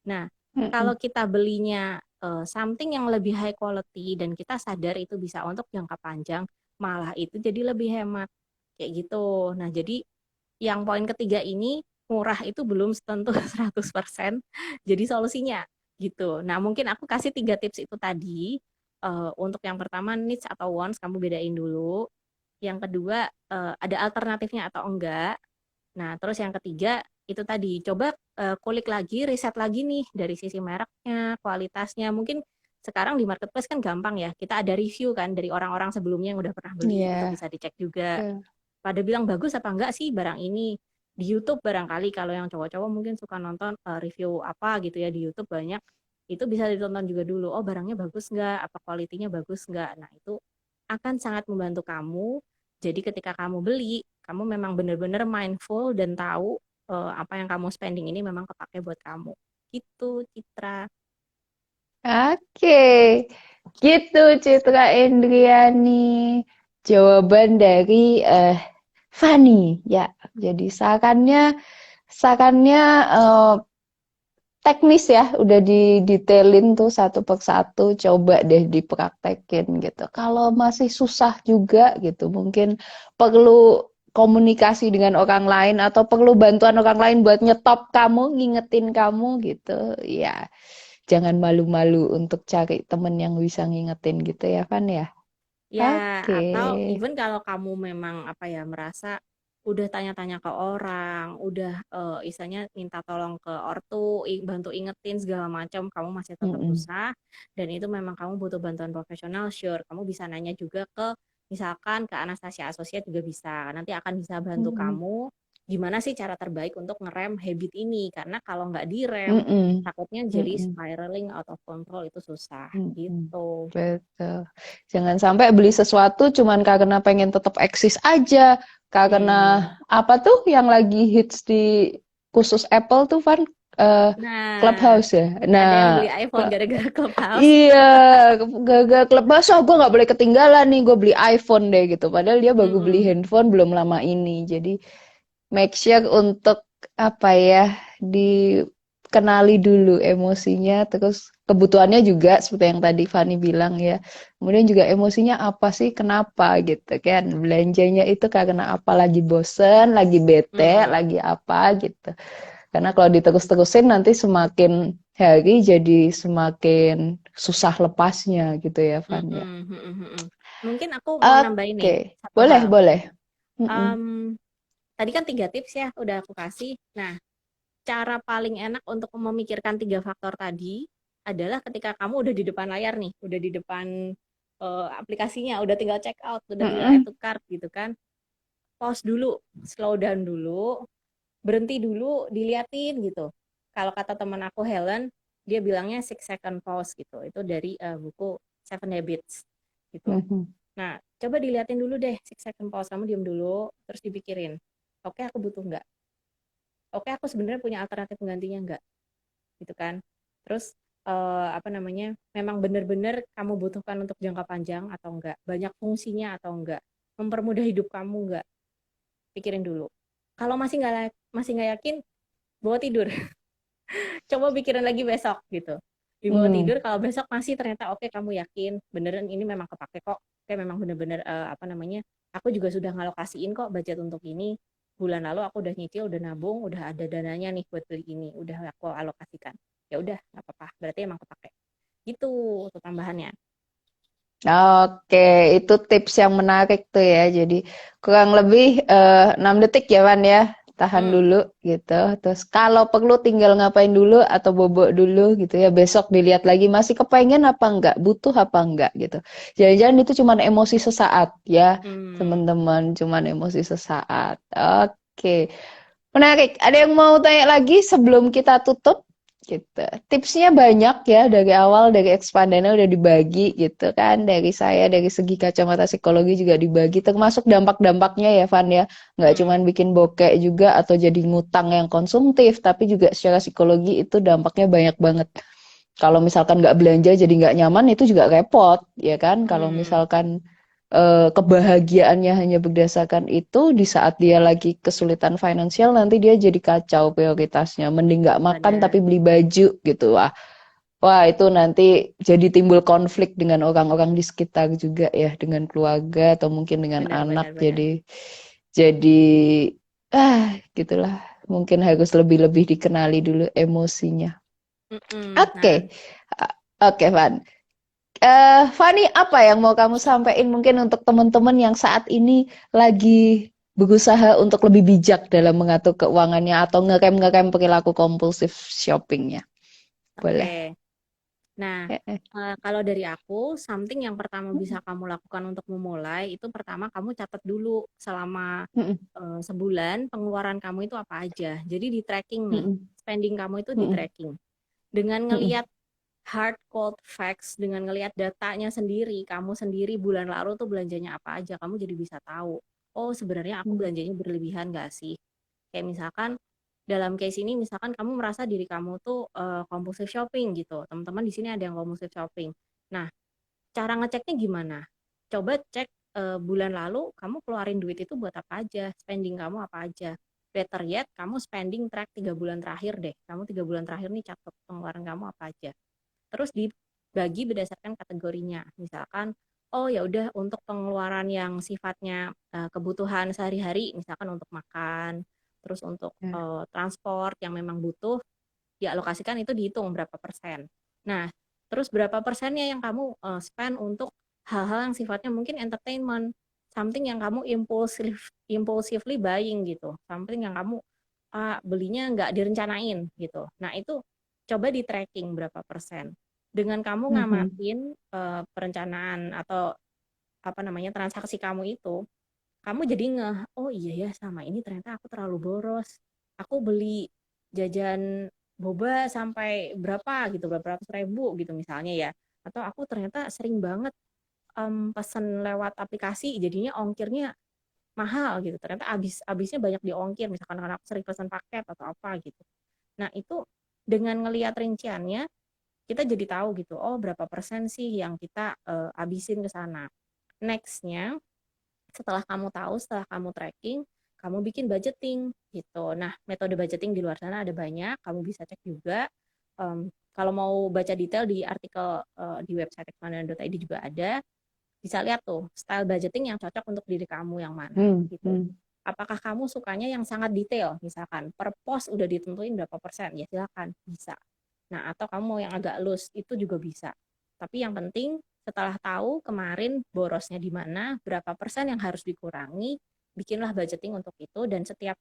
Nah, Mhm. kalau kita belinya something yang lebih high quality dan kita sadar itu bisa untuk jangka panjang, malah itu jadi lebih hemat kayak gitu. Nah, jadi yang poin ketiga ini murah itu belum tentu 100% jadi solusinya gitu. Nah, mungkin aku kasih 3 tips itu tadi. untuk yang pertama needs atau wants kamu bedain dulu. Yang kedua ada alternatifnya atau enggak. Nah, terus yang ketiga itu tadi coba kulik lagi, riset lagi nih dari sisi mereknya, kualitasnya. Mungkin sekarang di marketplace kan gampang ya. Kita ada review kan dari orang-orang sebelumnya yang udah pernah beli, itu Iya. bisa dicek juga. Betul. Pada bilang bagus apa enggak sih barang ini. Di YouTube barangkali kalau yang cowok-cowok mungkin suka nonton review apa gitu ya di YouTube banyak. Itu bisa ditonton juga dulu. Oh, barangnya bagus enggak? Apa kualitinya bagus enggak? Nah, itu akan sangat membantu kamu. Jadi ketika kamu beli, kamu memang benar-benar mindful dan tahu apa yang kamu spending ini memang kepake buat kamu. Gitu, Citra. Oke, gitu Citra Indriani. Jawaban dari Fani. Ya, jadi sarannya teknis ya, udah didetailin tuh satu per satu, coba deh dipraktekin gitu. Kalau masih susah juga gitu, mungkin perlu komunikasi dengan orang lain atau perlu bantuan orang lain buat nyetop kamu, ngingetin kamu gitu. Ya, jangan malu-malu untuk cari temen yang bisa ngingetin gitu ya, Van ya. Ya, Oke. atau even kalau kamu memang apa ya merasa udah tanya-tanya ke orang, udah istilahnya minta tolong ke ortu, bantu ingetin segala macam, kamu masih tetap Mm-mm. susah dan itu memang kamu butuh bantuan profesional, sure. Kamu bisa nanya juga ke misalkan ke Anastasia Associate juga bisa. Nanti akan bisa bantu Mm-mm. kamu gimana sih cara terbaik untuk ngerem habit ini karena kalau nggak direm Mm-mm. takutnya jadi Mm-mm. spiraling out of control itu susah Mm-mm. gitu. Betul. Jangan sampai beli sesuatu cuman karena pengen tetap eksis aja. Karena Hmm. apa tuh yang lagi hits di khusus Apple tuh Van? Eh, Nah, Clubhouse ya. ada yang Nah, beli iPhone gara-gara Clubhouse. iya, gagal Clubhouse. Oh, gue nggak boleh ketinggalan nih. Gue beli iPhone deh gitu. Padahal dia baru beli Mm-mm. handphone belum lama ini. Jadi make sure untuk apa ya, dikenali dulu emosinya, terus kebutuhannya juga seperti yang tadi Fani bilang ya. Kemudian juga emosinya apa sih, kenapa gitu kan. Belanjanya itu karena apa, lagi bosen, lagi bete, Mm. lagi apa gitu. Karena kalau diterus-terusin nanti semakin hari jadi semakin susah lepasnya gitu ya Fan ya. Mm-mm. Mm-mm. Mungkin aku mau nambahin nih Oke, satu boleh hal. boleh. Mm-mm. Em, Tadi kan 3 tips ya udah aku kasih. Nah, cara paling enak untuk memikirkan 3 faktor tadi adalah ketika kamu udah di depan layar nih, udah di depan aplikasinya, udah tinggal check out, udah tinggal add Mm-mm. to cart gitu kan. Pause dulu, slow down dulu, berhenti dulu, diliatin gitu. Kalau kata teman aku Helen, dia bilangnya 6 second pause gitu. Itu dari buku Seven Habits gitu. Mhm. Nah, coba diliatin dulu deh 6 second pause. Kamu diem dulu, terus dipikirin. Oke, aku butuh nggak? Oke, aku sebenarnya punya alternatif penggantinya nggak? Gitu kan. Terus apa namanya? Memang benar-benar kamu butuhkan untuk jangka panjang atau enggak? Banyak fungsinya atau enggak? Mempermudah hidup kamu enggak? Pikirin dulu. Kalau masih nggak yakin, bawa tidur. Coba pikirin lagi besok gitu. Dibawa Hmm. tidur kalau besok masih ternyata oke kamu yakin beneran ini memang kepake kok. Oke memang bener-bener apa namanya? Aku juga sudah ngalokasiin kok budget untuk ini. Bulan lalu aku udah nyicil, udah nabung, udah ada dananya nih buat beli ini, udah aku alokasikan. Ya udah nggak apa-apa, berarti emang kepake. Gitu tuh tambahannya. Oke, itu tips yang menarik tuh ya. Jadi kurang lebih 6 detik ya Wan ya. Tahan Hmm, dulu gitu. Terus kalau perlu tinggal ngapain dulu atau bobok dulu gitu ya. Besok dilihat lagi masih kepengen apa enggak, butuh apa enggak gitu. Jangan-jangan itu cuma emosi sesaat ya, hmm. teman-teman. Cuman emosi sesaat. Oke. Menarik. Ada yang mau tanya lagi sebelum kita tutup? Gitu. Tipsnya banyak ya dari awal dari Expandana udah dibagi gitu kan dari saya dari segi kacamata psikologi juga dibagi termasuk dampak-dampaknya ya Van ya nggak Hmm. cuman bikin bokek juga atau jadi ngutang yang konsumtif tapi juga secara psikologi itu dampaknya banyak banget. Kalau misalkan nggak belanja jadi nggak nyaman itu juga repot ya kan kalau Hmm. misalkan kebahagiaannya hanya berdasarkan itu di saat dia lagi kesulitan finansial nanti dia jadi kacau prioritasnya mending nggak makan Benar, tapi beli baju gitu wah itu nanti jadi timbul konflik dengan orang-orang di sekitar juga ya dengan keluarga atau mungkin dengan benar, anak benar, benar. jadi gitulah mungkin harus lebih-lebih dikenali dulu emosinya. Mm-mm. Oke, Nah, Oke Van. Fani, apa yang mau kamu sampaikan mungkin untuk teman-teman yang saat ini lagi berusaha untuk lebih bijak dalam mengatur keuangannya atau ngerem-ngerem perilaku kompulsif shoppingnya? Boleh. Oke. Nah, Eh, eh. kalau dari aku, something yang pertama bisa kamu lakukan untuk memulai itu pertama kamu catat dulu selama Mm-mm, sebulan pengeluaran kamu itu apa aja. Jadi di tracking nih, mm-mm, spending kamu itu di mm-mm, tracking. Dengan mm-mm, ngelihat hard cold facts, dengan ngelihat datanya sendiri, kamu sendiri bulan lalu tuh belanjanya apa aja, kamu jadi bisa tahu. Oh, sebenarnya aku mm-mm, belanjanya berlebihan gak sih? Kayak misalkan dalam case ini misalkan kamu merasa diri kamu tuh compulsive shopping gitu. Teman-teman di sini ada yang compulsive shopping. Nah, cara ngeceknya gimana? Coba cek bulan lalu kamu keluarin duit itu buat apa aja, spending kamu apa aja. Better yet, kamu spending track 3 bulan terakhir deh. Kamu 3 bulan terakhir nih catat pengeluaran kamu apa aja. Terus dibagi berdasarkan kategorinya. Misalkan, oh ya udah untuk pengeluaran yang sifatnya kebutuhan sehari-hari, misalkan untuk makan, terus untuk ya. transport yang memang butuh, dialokasikan itu dihitung berapa persen. Nah, terus berapa persennya yang kamu spend untuk hal-hal yang sifatnya mungkin entertainment, something yang kamu impulsively buying gitu, something yang kamu belinya nggak direncanain gitu. Nah, itu coba di tracking berapa persen. Dengan kamu Mhm, ngamatin perencanaan atau apa namanya transaksi kamu itu, kamu jadi ngeh, oh iya ya sama ini ternyata aku terlalu boros. Aku beli jajan boba sampai berapa gitu, berapa ratus ribu gitu misalnya ya. Atau aku ternyata sering banget pesen lewat aplikasi, jadinya ongkirnya mahal gitu. Ternyata habisnya banyak di ongkir, misalkan karena aku sering pesan paket atau apa gitu. Nah itu dengan ngelihat rinciannya, kita jadi tahu gitu, oh berapa persen sih yang kita habisin ke sana. Nextnya, setelah kamu tahu, setelah kamu tracking, kamu bikin budgeting gitu. Nah, metode budgeting di luar sana ada banyak, kamu bisa cek juga. Kalau mau baca detail di artikel di website expander.id juga ada, bisa lihat tuh style budgeting yang cocok untuk diri kamu yang mana hmm, gitu. hmm. Apakah kamu sukanya yang sangat detail, misalkan per pos udah ditentuin berapa persen, ya silakan, bisa. Nah, atau kamu mau yang agak loose, itu juga bisa. Tapi yang penting setelah tahu kemarin borosnya di mana, berapa persen yang harus dikurangi, bikinlah budgeting untuk itu dan setiap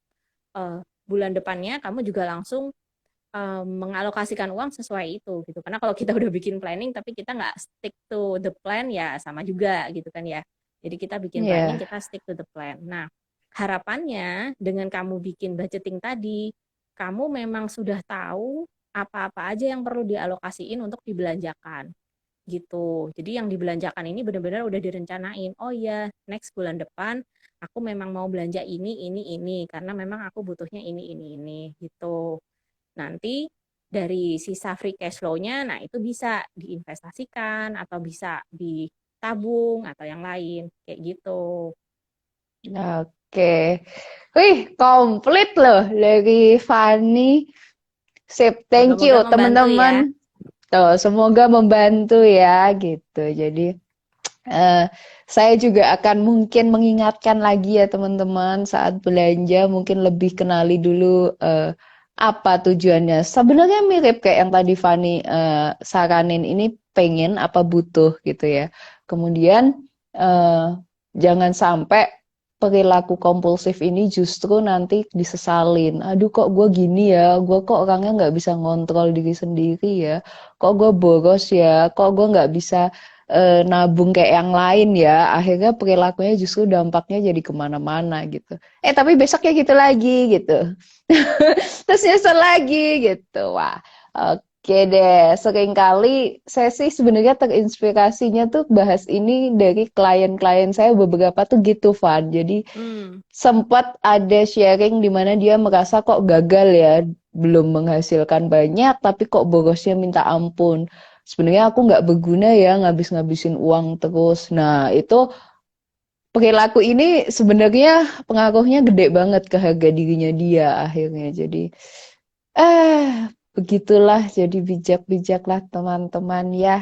bulan depannya kamu juga langsung mengalokasikan uang sesuai itu gitu. Karena kalau kita udah bikin planning tapi kita nggak stick to the plan ya sama juga gitu kan ya. Jadi kita bikin planning, Ya, kita stick to the plan. Nah, harapannya dengan kamu bikin budgeting tadi, kamu memang sudah tahu apa-apa aja yang perlu dialokasiin untuk dibelanjakan gitu. Jadi yang dibelanjakan ini benar-benar udah direncanain. Oh iya, next bulan depan aku memang mau belanja ini karena memang aku butuhnya ini gitu. Nanti dari sisa free cash flow-nya, nah itu bisa diinvestasikan atau bisa ditabung atau yang lain kayak gitu. oke. Wih, komplit loh dari Fani. Sip, thank Moga-moga you membantu ya. teman-teman. Tuh, semoga membantu ya gitu. Jadi Eh, saya juga akan mungkin mengingatkan lagi ya teman-teman saat belanja mungkin lebih kenali dulu apa tujuannya. Sebenarnya mirip kayak yang tadi Fani saranin ini pengen apa butuh gitu ya. Kemudian eh, jangan sampai perilaku kompulsif ini justru nanti disesalin. Aduh kok gue gini ya, gue kok orangnya nggak bisa ngontrol diri sendiri ya, kok gue boros ya, kok gue nggak bisa nabung kayak yang lain ya, akhirnya perilakunya justru dampaknya jadi kemana-mana gitu. Tapi besoknya gitu lagi gitu. Terus nyesel lagi gitu. Wah, oke deh. Seringkali saya sih sebenarnya terinspirasinya tuh bahas ini dari klien-klien saya beberapa tuh gitu, Van. Jadi Hmm, sempat ada sharing di mana dia merasa kok gagal ya, belum menghasilkan banyak, tapi kok borosnya minta ampun. Sebenarnya aku nggak berguna ya ngabis-ngabisin uang terus. Nah, itu perilaku ini sebenarnya pengaruhnya gede banget ke harga dirinya dia akhirnya. Jadi, eh, begitulah. Jadi bijak-bijaklah teman-teman ya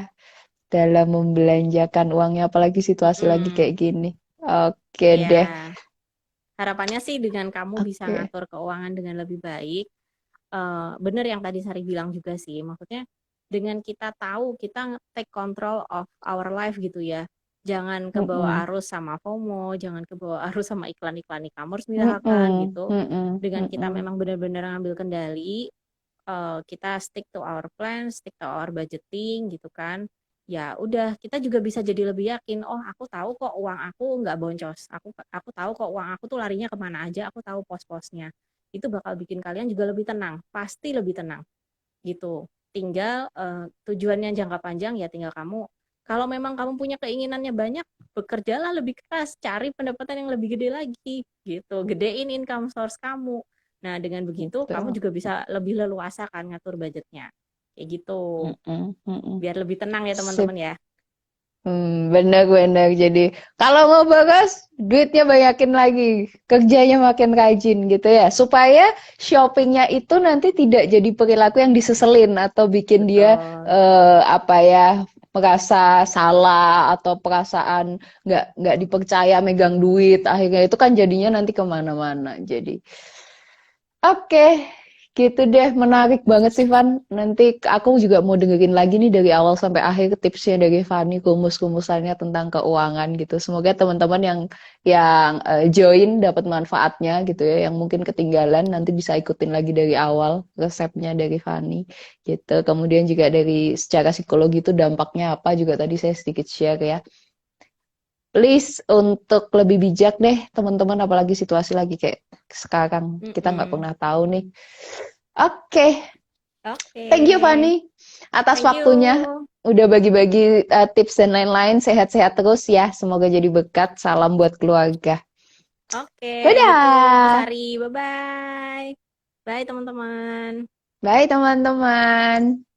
dalam membelanjakan uangnya, apalagi situasi lagi mm-mm. kayak gini. Oke deh. Ya, harapannya sih dengan kamu bisa Oke. ngatur keuangan dengan lebih baik. Bener yang tadi Sari bilang juga sih, maksudnya dengan kita tahu kita take control of our life gitu ya. Jangan kebawa Mm-mm. arus sama FOMO, jangan kebawa arus sama iklan-iklan e-commerce misalkan Mm-mm. gitu. Mm-mm. Dengan kita Mm-mm. memang benar-benar ngambil kendali, kita stick to our plan, stick to our budgeting gitu kan. Ya udah, kita juga bisa jadi lebih yakin. Oh, aku tahu kok uang aku nggak boncos. Aku tahu kok uang aku tuh larinya kemana aja. Aku tahu pos-posnya. Itu bakal bikin kalian juga lebih tenang. Pasti lebih tenang gitu. Tinggal tujuannya jangka panjang ya tinggal kamu. Kalau memang kamu punya keinginannya banyak, bekerjalah lebih keras, cari pendapatan yang lebih gede lagi gitu. Gedein income source kamu. Nah, dengan begitu kamu Betul. juga bisa lebih leluasa kan ngatur budgetnya. Kayak gitu. Mm-mm. Mm-mm. Biar lebih tenang ya Sip. teman-teman ya. Benar-benar. Jadi kalau mau bagus, duitnya banyakin lagi, kerjanya makin rajin gitu ya, supaya shoppingnya itu nanti tidak jadi perilaku yang diseselin atau bikin dia Betul. apa ya, merasa salah atau perasaan nggak dipercaya megang duit. Akhirnya itu kan jadinya nanti kemana-mana. Jadi oke, gitu deh. Menarik banget sih, Van. Nanti aku juga mau dengerin lagi nih dari awal sampai akhir tipsnya dari Fanny, kumus-kumusannya tentang keuangan gitu. Semoga teman-teman yang join dapat manfaatnya gitu ya. Yang mungkin ketinggalan nanti bisa ikutin lagi dari awal resepnya dari Fanny gitu. Kemudian juga dari secara psikologi itu dampaknya apa juga tadi saya sedikit share ya. Please untuk lebih bijak deh teman-teman, apalagi situasi lagi kayak sekarang kita nggak Mm-mm. pernah tahu nih. Oke, thank you Oke. Fani atas Thank waktunya. you. Udah bagi-bagi tips dan lain-lain. Sehat-sehat terus ya. Semoga jadi berkat. Salam buat keluarga. Oke, you too, Dadah. Sari. Bye-bye. Bye, teman-teman. Bye teman-teman.